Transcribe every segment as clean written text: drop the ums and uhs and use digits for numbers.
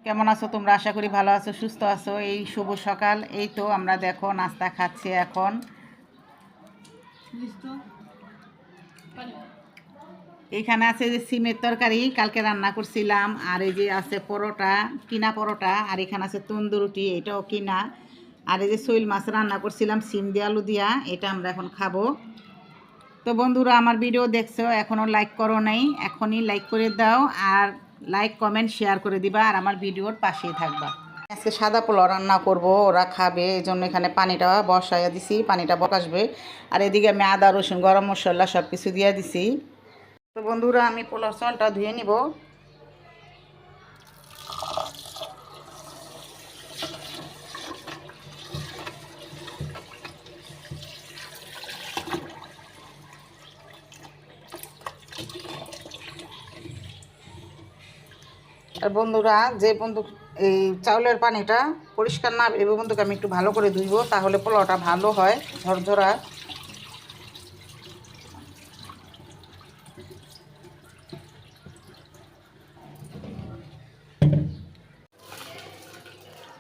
কেমন আছো তোমরা? আশা করি ভালো আছো, সুস্থ আছো। এই শুভ সকাল, এই তো আমরা দেখো নাস্তা খাচ্ছি এখন। এইখানে আছে যে সিমের তরকারি কালকে রান্না করছিলাম, আর এই যে আছে পরোটা, কিনা পরোটা, আর এখানে আছে তন্দুর রুটি, এটাও কিনা। আর এই যে শৈল মাছ রান্না করছিলাম সিম দিয়ে আলু দিয়া, এটা আমরা এখন খাবো। তো বন্ধুরা, আমার ভিডিও দেখছো, এখনও লাইক করো নাই, এখনই লাইক করে দাও, আর লাইক কমেন্ট শেয়ার করে দিবা, আর আমার ভিডিওর পাশেই থাকবা। আজকে সাদা পোলাও রান্না করব, ওরা খাবে, এই জন্য এখানে পানিটা বসাইয়া দিছি, পানিটা বকাসবে। আর এদিকে আমি আদা রসুন গরম মশলা সব কিছু দিয়ে দিছি। তো বন্ধুরা, আমি পোলাও চালটা ধুয়ে নিব। আর বন্ধুরা, যে বন্ধু এই চাউলের পানিটা পরিষ্কার না, এই বন্ধুকে আমি একটু ভালো করে ধুইব, তাহলে পোলাওটা ভালো হয়, ঝরঝরা।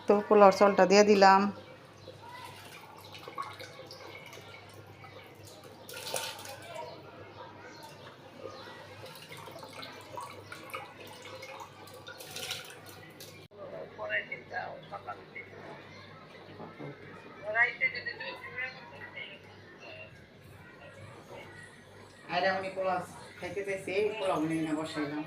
তো পোলাওর চালটা দিয়ে দিলাম। আর আমি পোলাও খাইতে চাইছি, পোলাও নিয়ে বসাইলাম।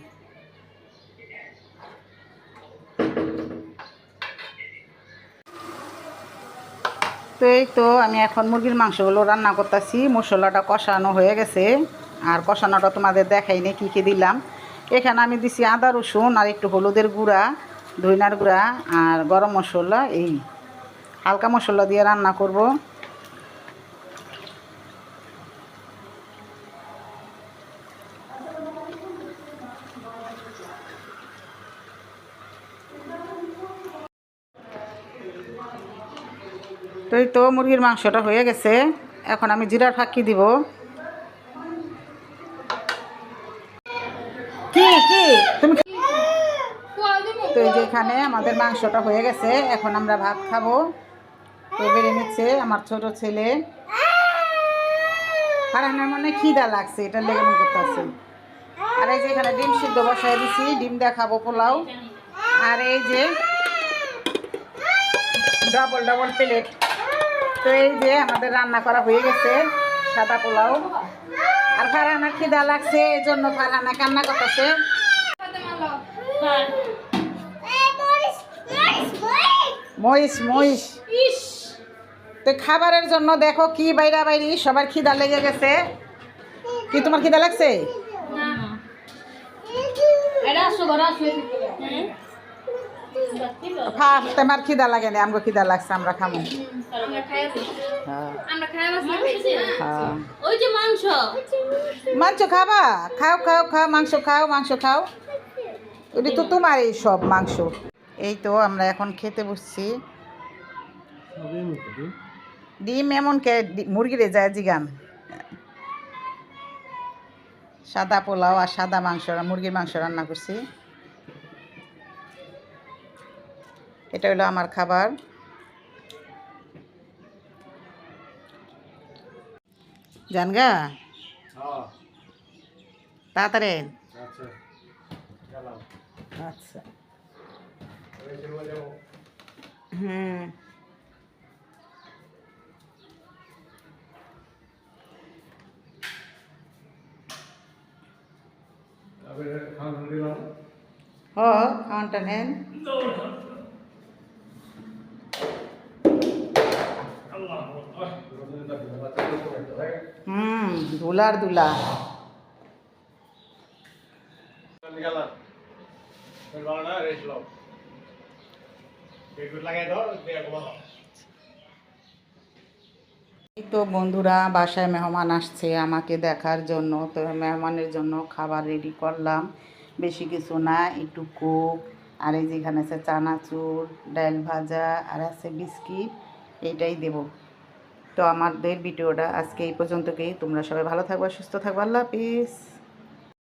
তো এই তো আমি এখন মুরগির মাংসগুলো রান্না করতেছি। মশলাটা কষানো হয়ে গেছে, আর কষানোটা তোমাদের দেখাইনি কী কী দিলাম। এখানে আমি দিছি আদা রসুন, আর একটু হলুদের গুঁড়া, ধইনার গুঁড়া, আর গরম মশলা। এই হালকা মশলা দিয়ে রান্না করব। তো এই তো মুরগির মাংসটা হয়ে গেছে, এখন আমি জিরার ফাঁকি দিব। কি কি তুমি? তো এই যে এখানে আমাদের মাংসটা হয়ে গেছে, এখন আমরা ভাত খাবো। তো বেড়ে নিচ্ছে আমার ছোট ছেলে। ফারহানের মনে খিদা লাগছে, এটা লেগে মন করতেছে। আর এই যে এখানে ডিম সিদ্ধ বসাই দিছি, ডিম দিয়ে খাবো পোলাও। আর এই যে ডবল ডবল প্লেট। তো এই যে আমাদের রান্না করা হয়ে গেছে সাদা পোলাও। আর ফারহানের খিদা লাগছে, এই জন্য ফারহানা কান্না করতেছে। মহিষ মহিষ। তো খাবারের জন্য দেখো কি বাইরা বাইরি, সবার খিদা লেগে গেছে। কি তোমার খিদা লাগছে? তোমার খিদা লাগে না, আমগো খিদা লাগছে, আমরা খাবো। মাংস খাবা? খাও খাও খাও, মাংস খাও, মাংস খাও। ওটা তো তোমার এই সব মাংস। এই তো আমরা এখন খেতে বসছি। ডিম এমন কে মুরগিরে যায় জিগান। সাদা পোলাও আর সাদা মাংস, মুরগির মাংস রান্না করছি। এটা হলো আমার খাবার। জানগা তাড়াতাড়ি। আচ্ছা হুম। খাওয়ানটা নেন। ধুলার দুলা। তো বন্ধুরা, বাসায় মেহমান আসছে আমাকে দেখার জন্য, তো মেহমানের জন্য খাবার রেডি করলাম। বেশি কিছু না, একটু কোক, আর এই যেখানে আছে চানাচুর, ডাল ভাজা, আর আছে বিস্কিট, এইটাই দেব। তো আমাদের ভিডিওটা আজকে এই পর্যন্তই। তোমরা সবাই ভালো থাকবা, সুস্থ থাকবা। আল্লাহ হাফিজ।